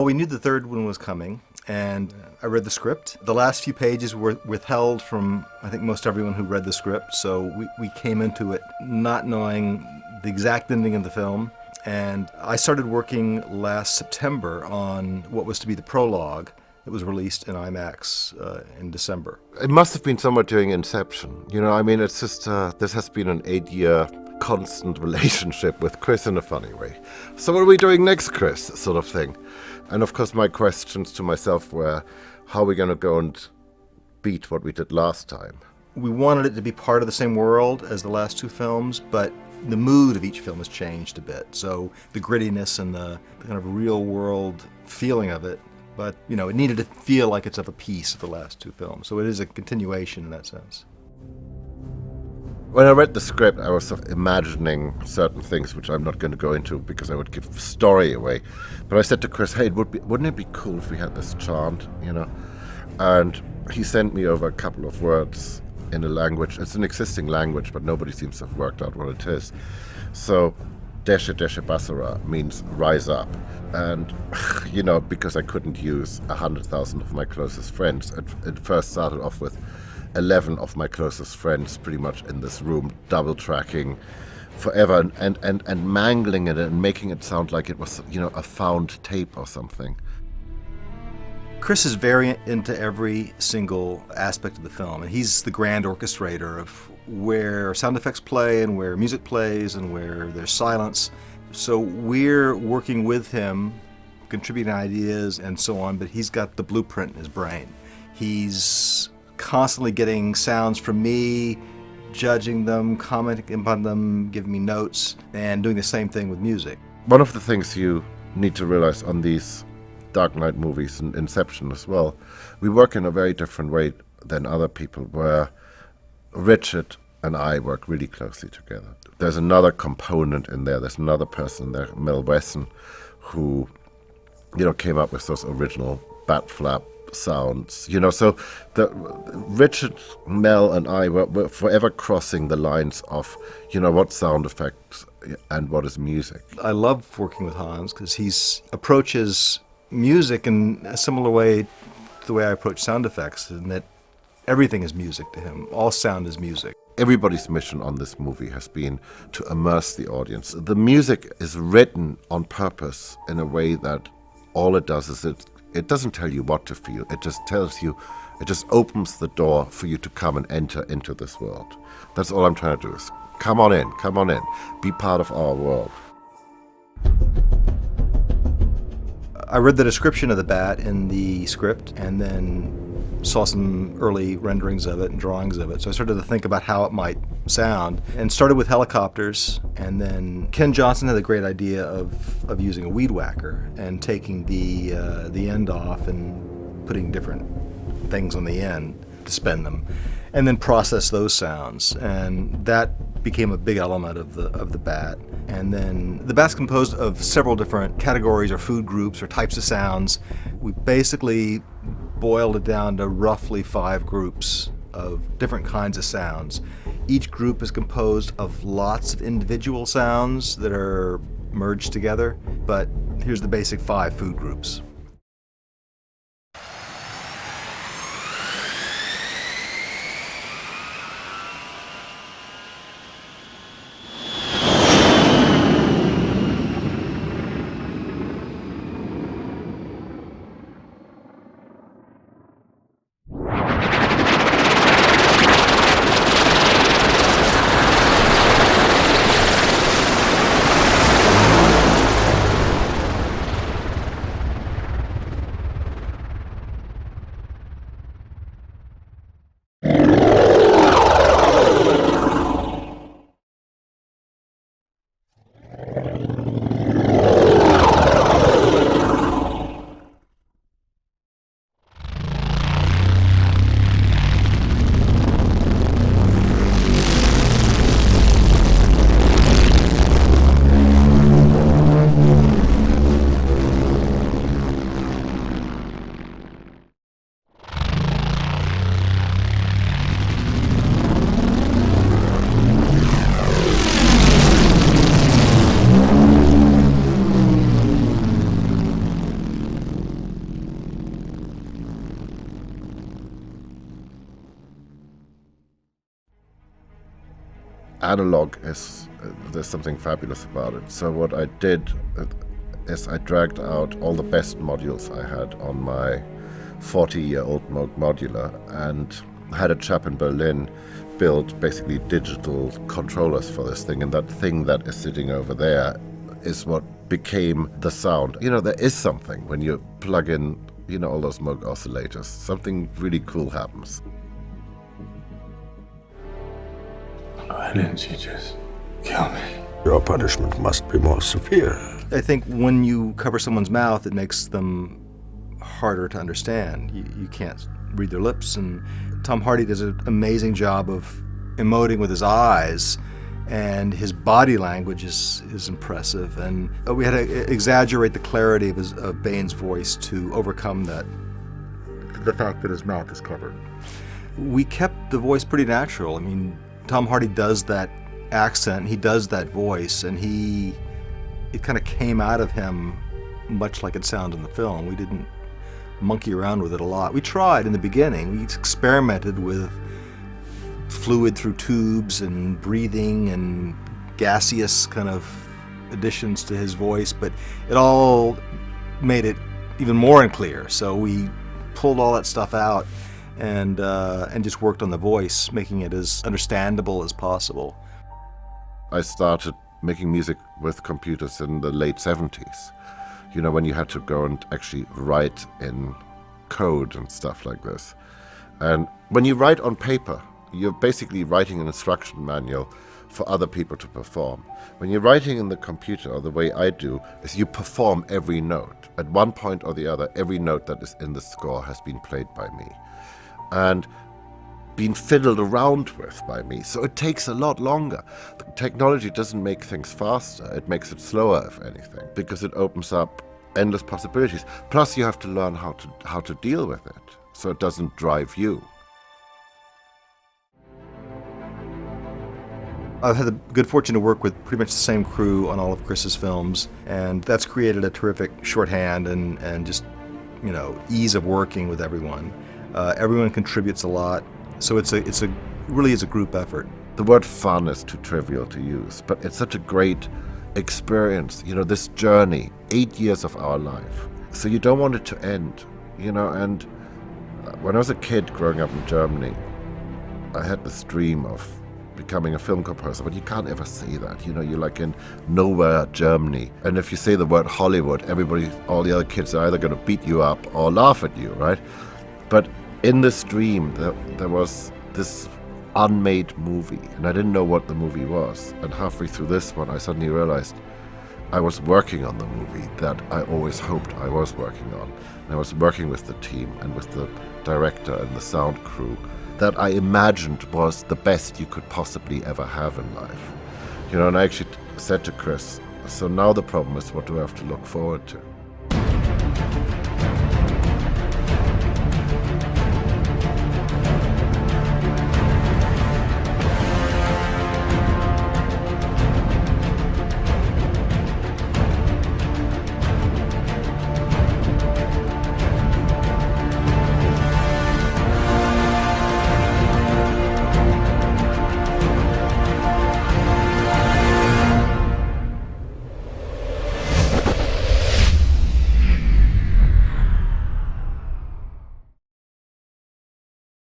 Well, we knew the third one was coming, and I read the script. The last few pages were withheld from, I think, most everyone who read the script, so we came into it not knowing the exact ending of the film. And I started working last September on what was to be the prologue that was released in IMAX in December. It must have been somewhere during Inception. I mean, it's just, this has been an 8-year constant relationship with Chris in a funny way. So what are we doing next, Chris? Sort of thing. And of course, my questions to myself were, how are we going to go and beat what we did last time? We wanted it to be part of the same world as the last two films, but the mood of each film has changed a bit. So the grittiness and the kind of real world feeling of it, but it needed to feel like it's of a piece of the last two films. So it is a continuation in that sense. When I read the script, I was sort of imagining certain things, which I'm not going to go into because I would give the story away. But I said to Chris, hey, wouldn't it be cool if we had this chant, And he sent me over a couple of words in a language. It's an existing language, but nobody seems to have worked out what it is. So, deshi basara means rise up. And, because I couldn't use 100,000 of my closest friends, it first started off with 11 of my closest friends pretty much in this room, double tracking forever and mangling it and making it sound like it was, a found tape or something. Chris is very into every single aspect of the film, and he's the grand orchestrator of where sound effects play and where music plays and where there's silence. So we're working with him, contributing ideas and so on, but he's got the blueprint in his brain. He's constantly getting sounds from me, judging them, commenting upon them, giving me notes, and doing the same thing with music. One of the things you need to realize on these Dark Knight movies and Inception as well, we work in a very different way than other people, where Richard and I work really closely together. There's another component in there, there's another person in there, Mel Wesson, who came up with those original bat flap sounds, so Richard, Mel, and I were forever crossing the lines of, what sound effects and what is music. I love working with Hans because he approaches music in a similar way to the way I approach sound effects, in that everything is music to him. All sound is music. Everybody's mission on this movie has been to immerse the audience. The music is written on purpose in a way that all it does is it doesn't tell you what to feel. It just tells you, it just opens the door for you to come and enter into this world. That's all I'm trying to do is come on in, be part of our world. I read the description of the bat in the script and then saw some early renderings of it and drawings of it. So I started to think about how it might sound and started with helicopters. And then Ken Johnson had the great idea of using a weed whacker and taking the end off and putting different things on the end to spin them, and then process those sounds. And that became a big element of the bat. And then the bat's composed of several different categories or food groups or types of sounds. We basically boiled it down to roughly 5 groups of different kinds of sounds. Each group is composed of lots of individual sounds that are merged together, but here's the basic 5 food groups. analog is, there's something fabulous about it. So what I did is I dragged out all the best modules I had on my 40-year-old modular and had a chap in Berlin build basically digital controllers for this thing, and that thing that is sitting over there is what became the sound. You know, there is something when you plug in, you know, all those Moog oscillators. Something really cool happens. Why didn't you just kill me? Your punishment must be more severe. I think when you cover someone's mouth, it makes them harder to understand. You can't read their lips, and Tom Hardy does an amazing job of emoting with his eyes, and his body language is impressive. And we had to exaggerate the clarity of Bane's voice to overcome the fact that his mouth is covered. We kept the voice pretty natural. I mean, Tom Hardy does that accent, he does that voice, and it kind of came out of him much like it sounded in the film. We didn't monkey around with it a lot. We tried in the beginning. We experimented with fluid through tubes and breathing and gaseous kind of additions to his voice, but it all made it even more unclear. So we pulled all that stuff out and just worked on the voice, making it as understandable as possible. I started making music with computers in the late 70s. You know, when you had to go and actually write in code and stuff like this. And when you write on paper, you're basically writing an instruction manual for other people to perform. When you're writing in the computer, or the way I do, is you perform every note. At one point or the other, every note that is in the score has been played by me and been fiddled around with by me. So it takes a lot longer. The technology doesn't make things faster, it makes it slower, if anything, because it opens up endless possibilities. Plus you have to learn how to deal with it, so it doesn't drive you. I've had the good fortune to work with pretty much the same crew on all of Chris's films, and that's created a terrific shorthand and just, you know, ease of working with everyone. Everyone contributes a lot, so it really is a group effort. The word fun is too trivial to use, but it's such a great experience, you know, this journey, 8 years of our life. So you don't want it to end, you know. And when I was a kid growing up in Germany, I had this dream of becoming a film composer, but you can't ever say that, you know. You're like in nowhere Germany, and if you say the word Hollywood, all the other kids are either going to beat you up or laugh at you, right? But in this dream, there was this unmade movie, and I didn't know what the movie was. And halfway through this one, I suddenly realized I was working on the movie that I always hoped I was working on. And I was working with the team and with the director and the sound crew that I imagined was the best you could possibly ever have in life. You know, and I actually said to Chris, so now the problem is, what do I have to look forward to?